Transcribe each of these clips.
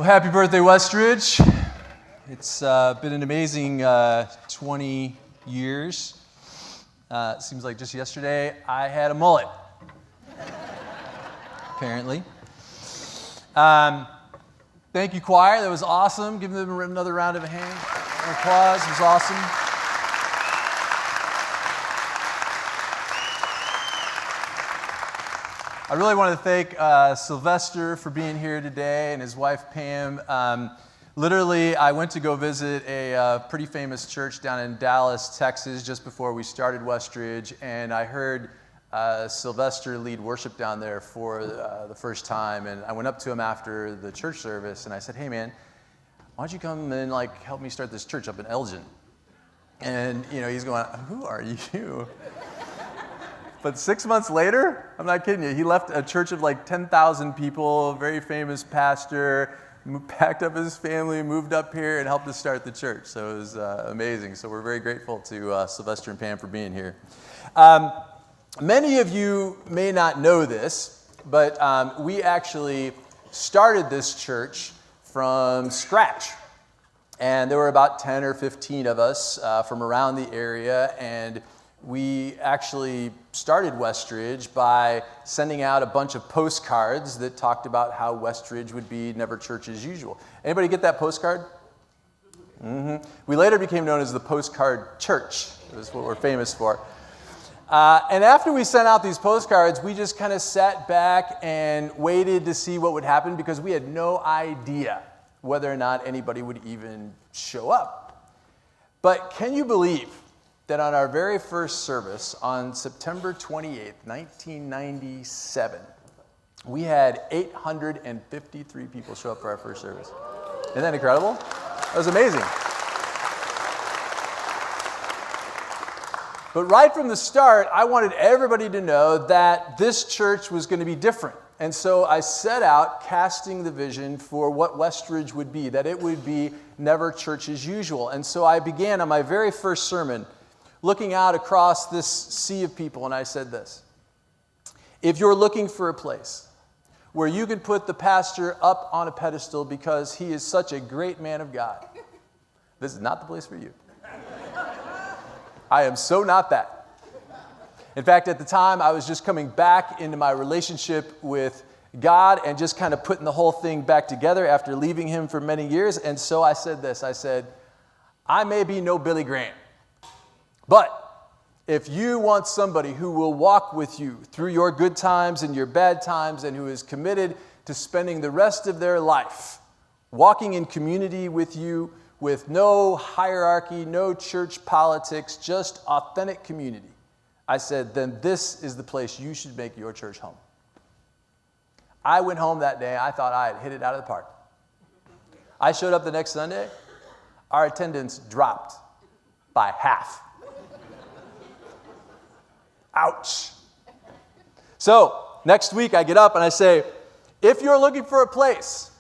Well, happy birthday, Westridge. It's been an amazing 20 years. It seems like just yesterday I had a mullet, apparently. Thank you, choir. That was awesome. Give them another round of applause. It was awesome. I really want to thank Sylvester for being here today and his wife Pam. Literally, I went to go visit a pretty famous church down in Dallas, Texas, just before we started Westridge, and I heard Sylvester lead worship down there for the first time, and I went up to him after the church service, and I said, "Hey, man, why don't you come and help me start this church up in Elgin?" And he's going, "Who are you?" But 6 months later, I'm not kidding you, he left a church of 10,000 people, very famous pastor, packed up his family, moved up here, and helped us start the church. So it was amazing. So we're very grateful to Sylvester and Pam for being here. Many of you may not know this, but we actually started this church from scratch. And there were about 10 or 15 of us from around the area, and we actually started Westridge by sending out a bunch of postcards that talked about how Westridge would be never church as usual. Anybody get that postcard? Mm-hmm. We later became known as the Postcard Church. That's what we're famous for. And after we sent out these postcards, we just kind of sat back and waited to see what would happen because we had no idea whether or not anybody would even show up. But can you believe that on our very first service on September 28th, 1997, we had 853 people show up for our first service. Isn't that incredible? That was amazing. But right from the start, I wanted everybody to know that this church was going to be different. And so I set out casting the vision for what Westridge would be, that it would be never church as usual. And so I began on my very first sermon looking out across this sea of people, and I said this: if you're looking for a place where you can put the pastor up on a pedestal because he is such a great man of God, this is not the place for you. I am so not that. In fact, at the time, I was just coming back into my relationship with God and just kind of putting the whole thing back together after leaving him for many years. And so I said this, I said, I may be no Billy Graham, but if you want somebody who will walk with you through your good times and your bad times and who is committed to spending the rest of their life walking in community with you with no hierarchy, no church politics, just authentic community, I said, then this is the place you should make your church home. I went home that day. I thought I had hit it out of the park. I showed up the next Sunday. Our attendance dropped by half. Ouch. So next week I get up and I say, if you're looking for a place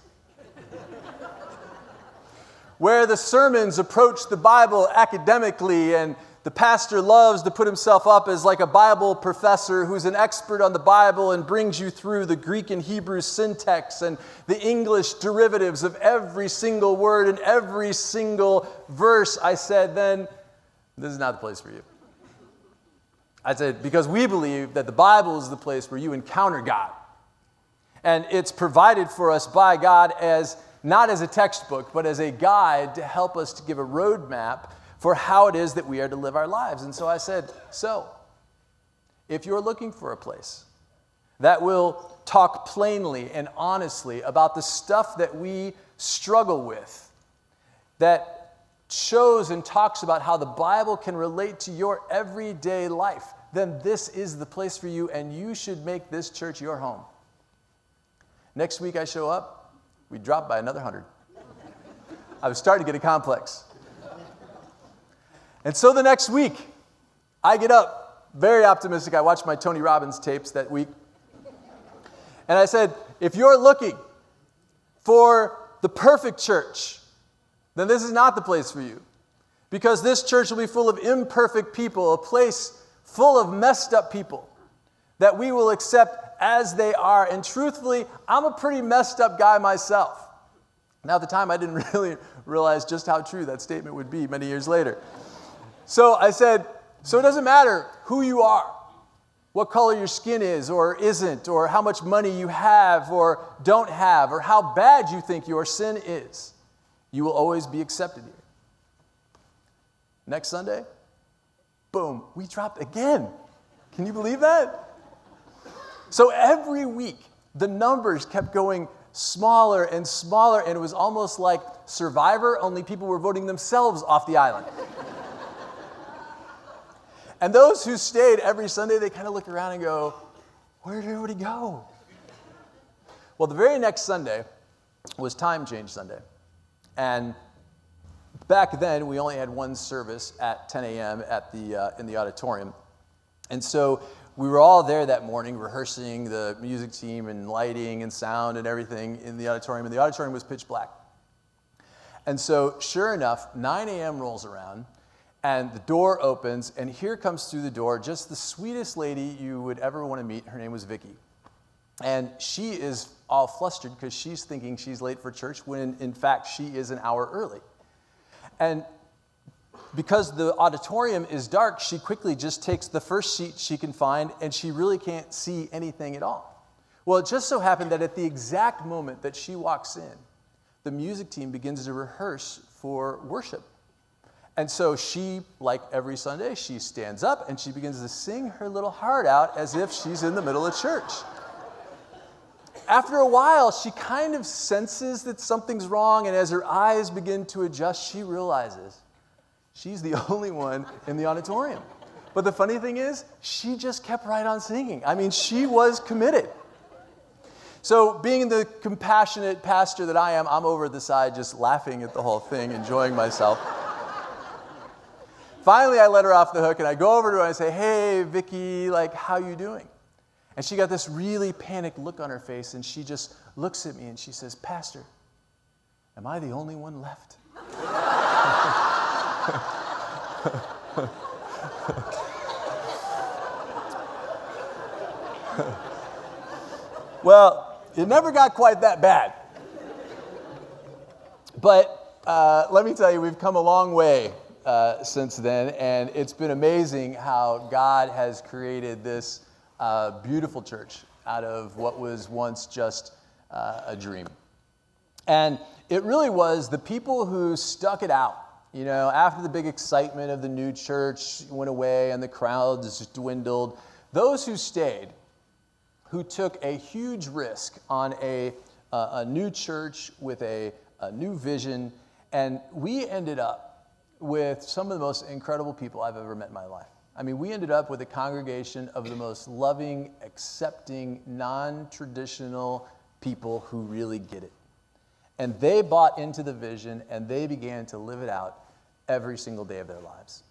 where the sermons approach the Bible academically and the pastor loves to put himself up as like a Bible professor who's an expert on the Bible and brings you through the Greek and Hebrew syntax and the English derivatives of every single word and every single verse, I said, then this is not the place for you. I said, because we believe that the Bible is the place where you encounter God. And it's provided for us by God as not as a textbook, but as a guide to help us to give a roadmap for how it is that we are to live our lives. And so I said, so if you're looking for a place that will talk plainly and honestly about the stuff that we struggle with, that shows and talks about how the Bible can relate to your everyday life, then this is the place for you, and you should make this church your home. Next week I show up, we drop by another 100. I was starting to get a complex. And so the next week, I get up, very optimistic. I watched my Tony Robbins tapes that week. And I said, if you're looking for the perfect church, then this is not the place for you. Because this church will be full of imperfect people, a place full of messed up people that we will accept as they are. And truthfully, I'm a pretty messed up guy myself. Now, at the time, I didn't really realize just how true that statement would be many years later. So I said, so it doesn't matter who you are, what color your skin is or isn't, or how much money you have or don't have, or how bad you think your sin is, you will always be accepted here. Next Sunday, boom, we dropped again. Can you believe that? So every week, the numbers kept going smaller and smaller, and it was almost like Survivor, only people were voting themselves off the island. And those who stayed every Sunday, they kind of look around and go, where did everybody go? Well, the very next Sunday was Time Change Sunday. And back then, we only had one service at 10 a.m. In the auditorium. And so we were all there that morning rehearsing the music team and lighting and sound and everything in the auditorium. And the auditorium was pitch black. And so sure enough, 9 a.m. rolls around. And the door opens, and here comes through the door just the sweetest lady you would ever want to meet. Her name was Vicky. And she is all flustered because she's thinking she's late for church when, in fact, she is an hour early. And because the auditorium is dark, she quickly just takes the first seat she can find, and she really can't see anything at all. Well, it just so happened that at the exact moment that she walks in, the music team begins to rehearse for worship. And so she, like every Sunday, she stands up and she begins to sing her little heart out as if she's in the middle of church. After a while, she kind of senses that something's wrong, and as her eyes begin to adjust, she realizes she's the only one in the auditorium. But the funny thing is, she just kept right on singing. I mean, she was committed. So being the compassionate pastor that I am, I'm over at the side just laughing at the whole thing, enjoying myself. Finally, I let her off the hook, and I go over to her and I say, hey, Vicky, like, how you doing? And she got this really panicked look on her face, and she just looks at me and she says, Pastor, am I the only one left? Well, it never got quite that bad. But let me tell you, we've come a long way since then, and it's been amazing how God has created this beautiful church out of what was once just a dream. And it really was the people who stuck it out. You know, after the big excitement of the new church went away and the crowds dwindled, those who stayed, who took a huge risk on a new church with a new vision, and we ended up with some of the most incredible people I've ever met in my life. I mean, we ended up with a congregation of the most loving, accepting, non-traditional people who really get it. And they bought into the vision, and they began to live it out every single day of their lives.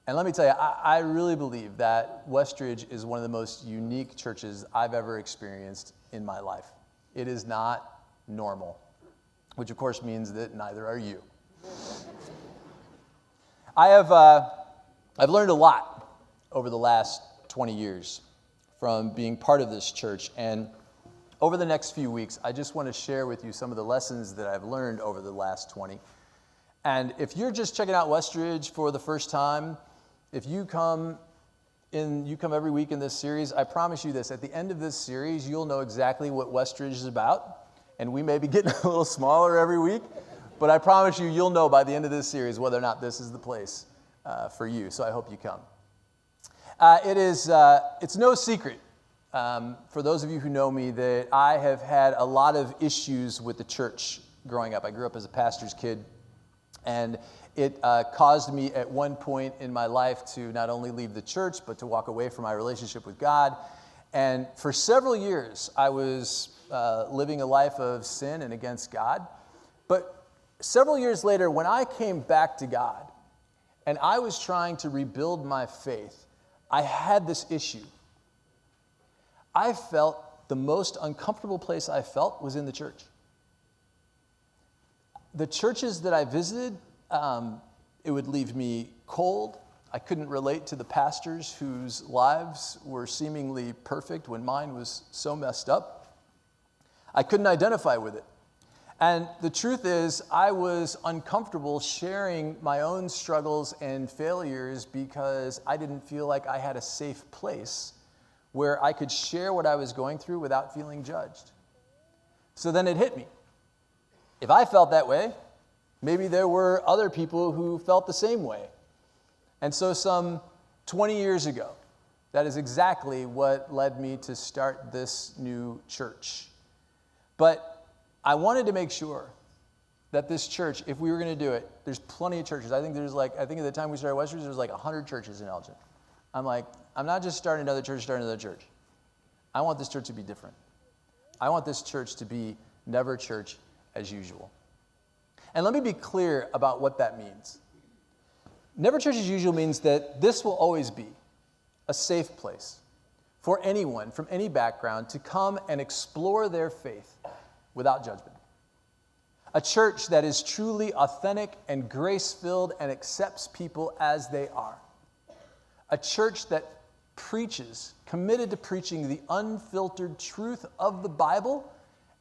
And let me tell you, I really believe that Westridge is one of the most unique churches I've ever experienced in my life. It is not normal, which of course means that neither are you. I've learned a lot over the last 20 years from being part of this church. And over the next few weeks, I just want to share with you some of the lessons that I've learned over the last 20. And if you're just checking out Westridge for the first time, if you come every week in this series, I promise you this, at the end of this series, you'll know exactly what Westridge is about. And we may be getting a little smaller every week, but I promise you, you'll know by the end of this series whether or not this is the place for you. So I hope you come. It's no secret, for those of you who know me, that I have had a lot of issues with the church growing up. I grew up as a pastor's kid, and it caused me at one point in my life to not only leave the church, but to walk away from my relationship with God. And for several years, I was living a life of sin and against God. But several years later, when I came back to God, and I was trying to rebuild my faith, I had this issue. I felt the most uncomfortable place I felt was in the church. The churches that I visited, it would leave me cold. I couldn't relate to the pastors whose lives were seemingly perfect when mine was so messed up. I couldn't identify with it. And the truth is, I was uncomfortable sharing my own struggles and failures because I didn't feel like I had a safe place where I could share what I was going through without feeling judged. So then it hit me. If I felt that way, maybe there were other people who felt the same way. And so some 20 years ago, that is exactly what led me to start this new church. But I wanted to make sure that this church, if we were going to do it, there's plenty of churches. I think at the time we started Westridge, there was like 100 churches in Elgin. I'm like, I'm not just starting another church. I want this church to be different. I want this church to be never church as usual. And let me be clear about what that means. Never church as usual means that this will always be a safe place for anyone from any background to come and explore their faith without judgment. A church that is truly authentic and grace-filled and accepts people as they are. A church that preaches, committed to preaching the unfiltered truth of the Bible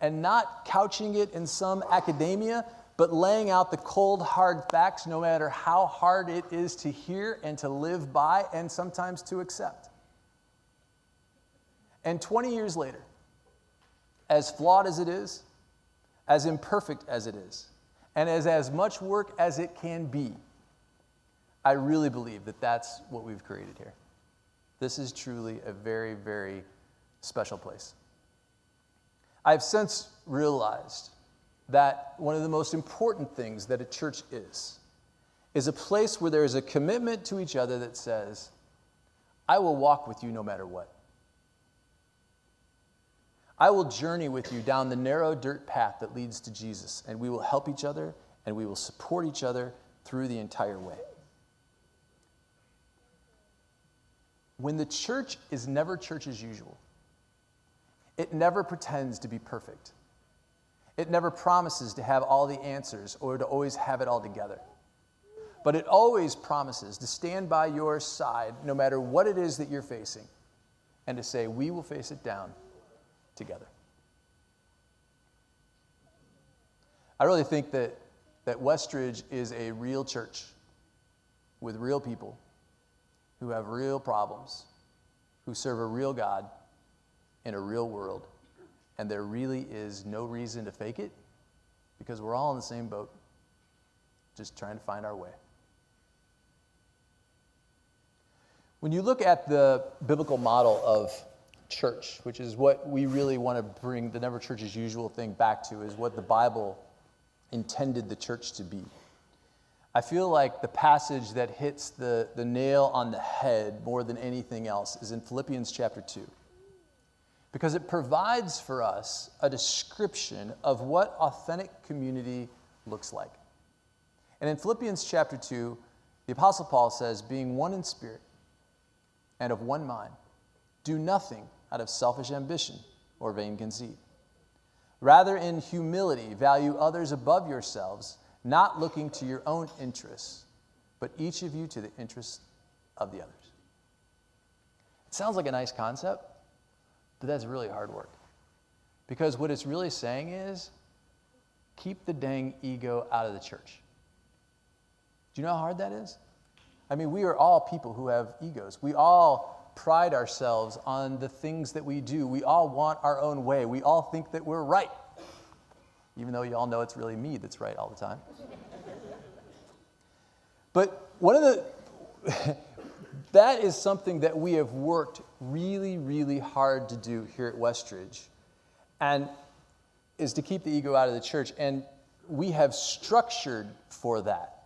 and not couching it in some academia, but laying out the cold, hard facts no matter how hard it is to hear and to live by and sometimes to accept. And 20 years later, as flawed as it is, as imperfect as it is, and as much work as it can be, I really believe that that's what we've created here. This is truly a very, very special place. I've since realized that one of the most important things that a church is a place where there is a commitment to each other that says, I will walk with you no matter what. I will journey with you down the narrow dirt path that leads to Jesus, and we will help each other, and we will support each other through the entire way. When the church is never church as usual, it never pretends to be perfect. It never promises to have all the answers or to always have it all together. But it always promises to stand by your side no matter what it is that you're facing, and to say, we will face it down together. I really think that Westridge is a real church with real people who have real problems, who serve a real God in a real world, and there really is no reason to fake it because we're all in the same boat, just trying to find our way. When you look at the biblical model of church, which is what we really want to bring the never church as usual thing back to, is what the Bible intended the church to be. I feel like the passage that hits the nail on the head more than anything else is in Philippians chapter 2. Because it provides for us a description of what authentic community looks like. And in Philippians chapter 2, the Apostle Paul says, being one in spirit and of one mind, do nothing out of selfish ambition or vain conceit. Rather, in humility, value others above yourselves, not looking to your own interests, but each of you to the interests of the others. It sounds like a nice concept, but that's really hard work. Because what it's really saying is, keep the dang ego out of the church. Do you know how hard that is? I mean, we are all people who have egos. We all pride ourselves on the things that we do. We all want our own way. We all think that we're right, even though you all know it's really me that's right all the time. But that is something that we have worked really, really hard to do here at Westridge, and is to keep the ego out of the church. And we have structured for that,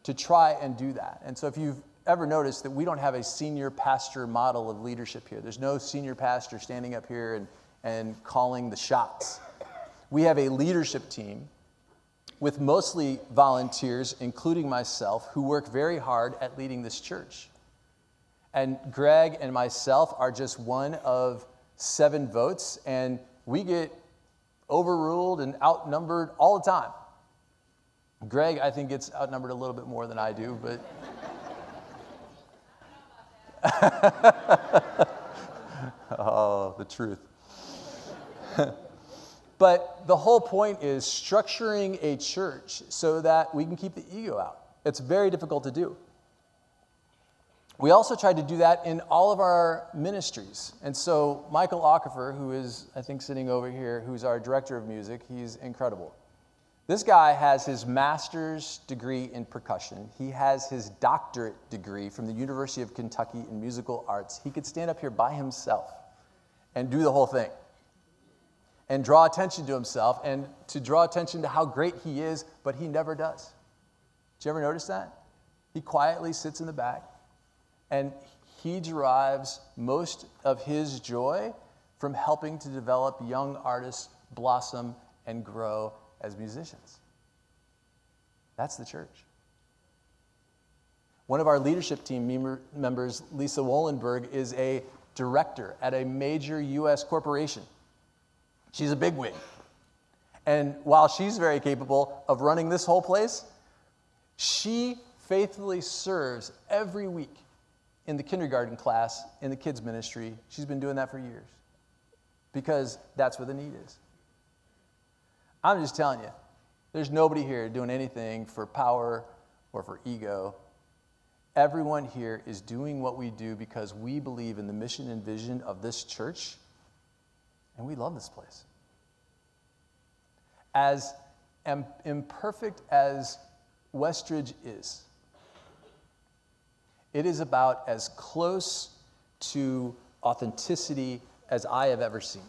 to try and do that. And so if you've ever noticed that we don't have a senior pastor model of leadership here. There's no senior pastor standing up here and calling the shots. We have a leadership team with mostly volunteers, including myself, who work very hard at leading this church. And Greg and myself are just one of 7 votes, and we get overruled and outnumbered all the time. Greg, I think, gets outnumbered a little bit more than I do, but... Oh, the truth. But the whole point is structuring a church so that we can keep the ego out. It's very difficult to do. We also tried to do that in all of our ministries. And so Michael Ockefer, who is, I think, sitting over here, who's our director of music, he's incredible. This guy has his master's degree in percussion. He has his doctorate degree from the University of Kentucky in musical arts. He could stand up here by himself and do the whole thing and draw attention to himself and to draw attention to how great he is, but he never does. Did you ever notice that? He quietly sits in the back, and he derives most of his joy from helping to develop young artists blossom and grow as musicians. That's the church. One of our leadership team members, Lisa Wollenberg, is a director at a major U.S. corporation. She's a bigwig. And while she's very capable of running this whole place, she faithfully serves every week in the kindergarten class in the kids ministry. She's been doing that for years because that's where the need is. I'm just telling you, there's nobody here doing anything for power or for ego. Everyone here is doing what we do because we believe in the mission and vision of this church, and we love this place. As imperfect as Westridge is, it is about as close to authenticity as I have ever seen.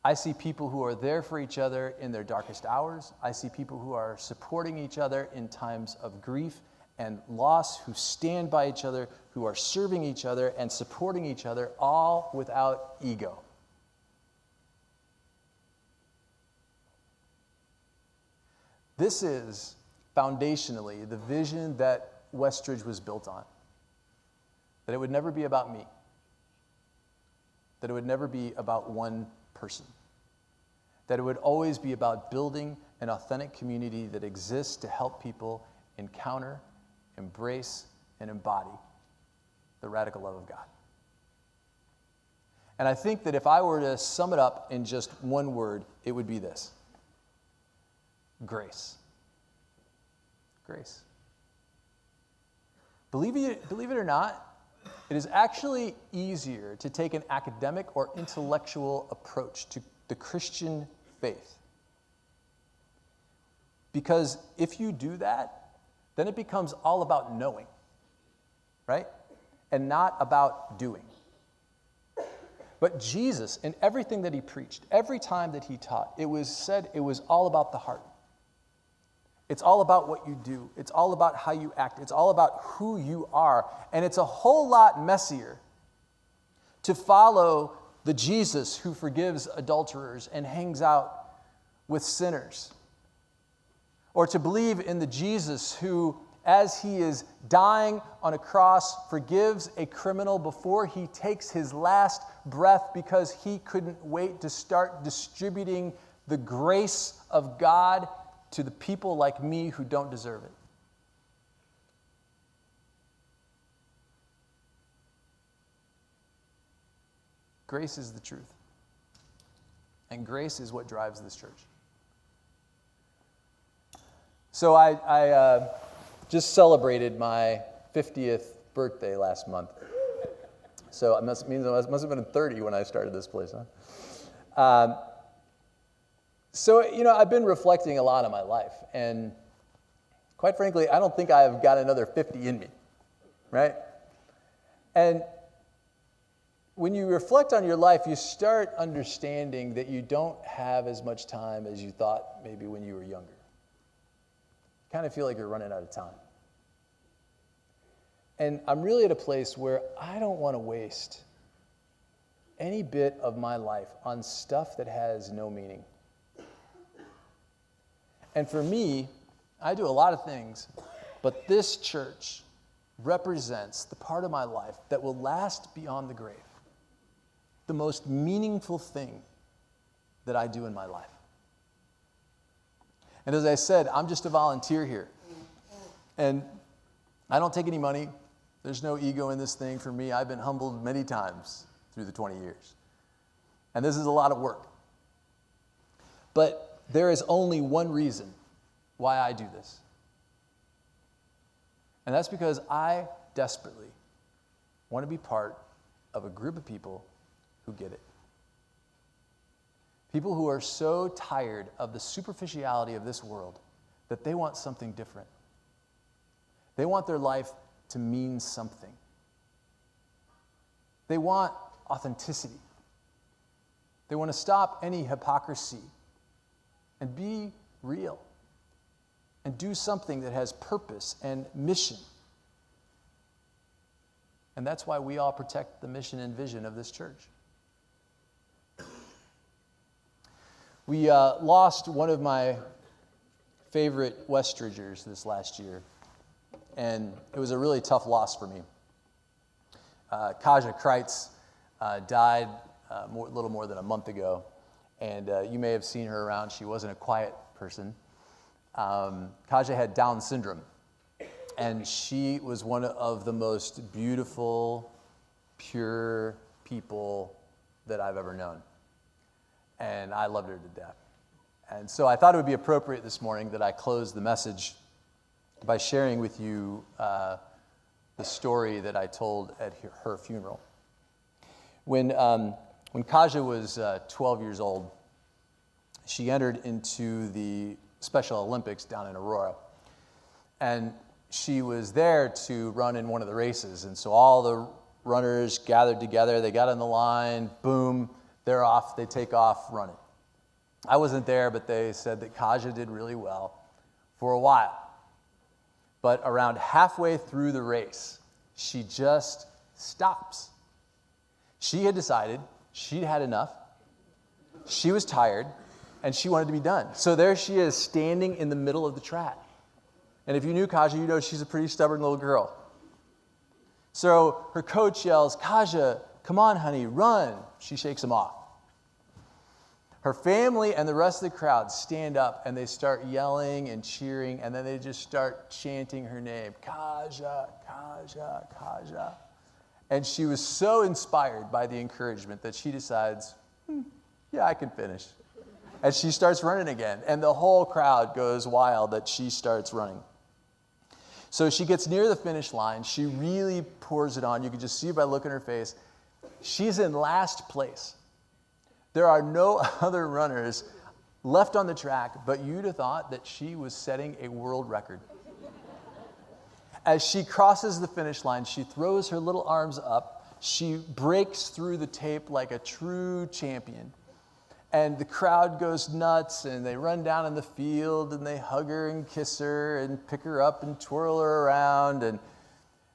I see people who are there for each other in their darkest hours. I see people who are supporting each other in times of grief and loss, who stand by each other, who are serving each other and supporting each other, all without ego. This is foundationally the vision that Westridge was built on. That it would never be about me. That it would never be about one person. That it would always be about building an authentic community that exists to help people encounter, embrace, and embody the radical love of God. And I think that if I were to sum it up in just one word, it would be this: grace. Grace. Believe it or not, it is actually easier to take an academic or intellectual approach to the Christian faith. Because if you do that, then it becomes all about knowing, right? And not about doing. But Jesus, in everything that he preached, every time that he taught, it was said it was all about the heart. It's all about what you do. It's all about how you act. It's all about who you are. And it's a whole lot messier to follow the Jesus who forgives adulterers and hangs out with sinners. Or to believe in the Jesus who, as he is dying on a cross, forgives a criminal before he takes his last breath because he couldn't wait to start distributing the grace of God to the people like me who don't deserve it. Grace is the truth. And grace is what drives this church. So I just celebrated my 50th birthday last month. So it must have been 30 when I started this place, huh? So, I've been reflecting a lot on my life, and quite frankly, I don't think I've got another 50 in me, right? And when you reflect on your life, you start understanding that you don't have as much time as you thought maybe when you were younger. You kind of feel like you're running out of time. And I'm really at a place where I don't want to waste any bit of my life on stuff that has no meaning. And for me, I do a lot of things, but this church represents the part of my life that will last beyond the grave. The most meaningful thing that I do in my life. And as I said, I'm just a volunteer here. And I don't take any money. There's no ego in this thing for me. I've been humbled many times through the 20 years. And this is a lot of work. But there is only one reason why I do this. And that's because I desperately want to be part of a group of people who get it. People who are so tired of the superficiality of this world that they want something different. They want their life to mean something. They want authenticity. They want to stop any hypocrisy and be real and do something that has purpose and mission. And that's why we all protect the mission and vision of this church. We lost one of my favorite Westridgers this last year, and it was a really tough loss for me. Kaja Kreitz died a little more than a month ago, and you may have seen her around. She wasn't a quiet person. Kaja had Down syndrome, and she was one of the most beautiful, pure people that I've ever known. And I loved her to death. And so I thought it would be appropriate this morning that I close the message by sharing with you the story that I told at her funeral. When Kaja was 12 years old, she entered into the Special Olympics down in Aurora. And she was there to run in one of the races. And so all the runners gathered together, they got on the line, boom, they're off, they take off running. I wasn't there, but they said that Kaja did really well for a while. But around halfway through the race, she just stops. She had decided she'd had enough, she was tired, and she wanted to be done. So there she is, standing in the middle of the track. And if you knew Kaja, you know she's a pretty stubborn little girl. So her coach yells, "Kaja, come on, honey, run." She shakes him off. Her family and the rest of the crowd stand up and they start yelling and cheering, and then they just start chanting her name, "Kaja, Kaja, Kaja." And she was so inspired by the encouragement that she decides, yeah, I can finish. And she starts running again, and the whole crowd goes wild that she starts running. So she gets near the finish line. She really pours it on. You can just see by looking at her face. She's in last place. There are no other runners left on the track, but you'd have thought that she was setting a world record. As she crosses the finish line, she throws her little arms up. She breaks through the tape like a true champion. And the crowd goes nuts, and they run down in the field, and they hug her and kiss her and pick her up and twirl her around. And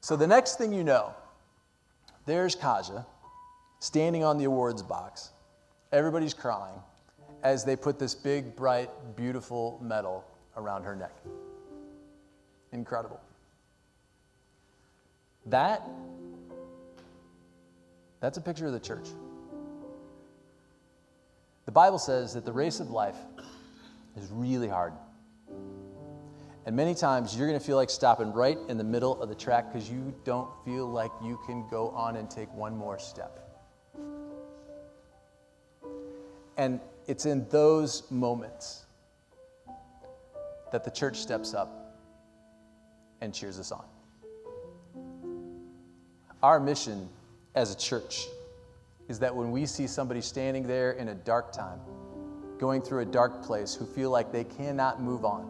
so the next thing you know, there's Kaja standing on the awards box. Everybody's crying as they put this big, bright, beautiful medal around her neck. Incredible. That's a picture of the church. The Bible says that the race of life is really hard. And many times you're going to feel like stopping right in the middle of the track because you don't feel like you can go on and take one more step. And it's in those moments that the church steps up and cheers us on. Our mission as a church is that when we see somebody standing there in a dark time, going through a dark place, who feel like they cannot move on,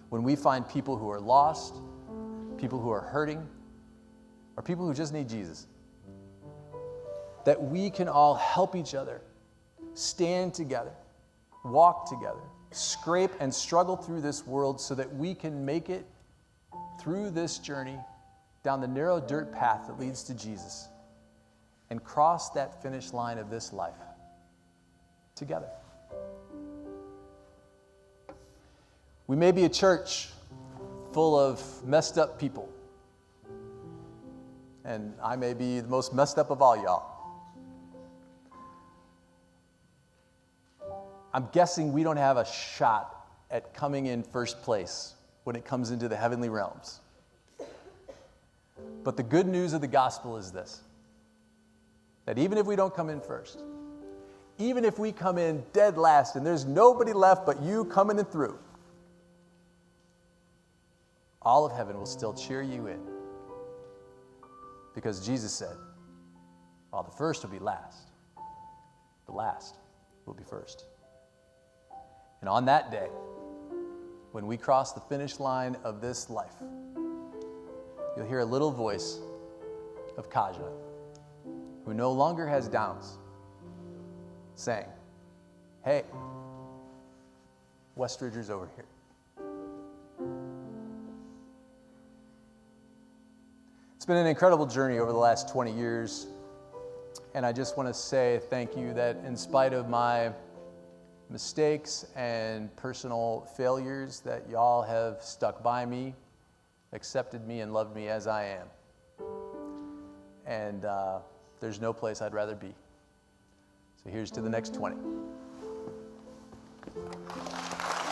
when we find people who are lost, people who are hurting, or people who just need Jesus, that we can all help each other, stand together, walk together, scrape and struggle through this world so that we can make it through this journey down the narrow dirt path that leads to Jesus and cross that finish line of this life together. We may be a church full of messed up people, and I may be the most messed up of all y'all. I'm guessing we don't have a shot at coming in first place when it comes into the heavenly realms. But the good news of the gospel is this, that even if we don't come in first, even if we come in dead last and there's nobody left but you coming in through, all of heaven will still cheer you in. Because Jesus said, well, the first will be last. The last will be first. And on that day, when we cross the finish line of this life, you'll hear a little voice of Kaja, who no longer has downs, saying, hey, Westridger's over here. It's been an incredible journey over the last 20 years, and I just want to say thank you that in spite of my mistakes and personal failures, that y'all have stuck by me, accepted me, and loved me as I am. And there's no place I'd rather be. So here's to the next 20.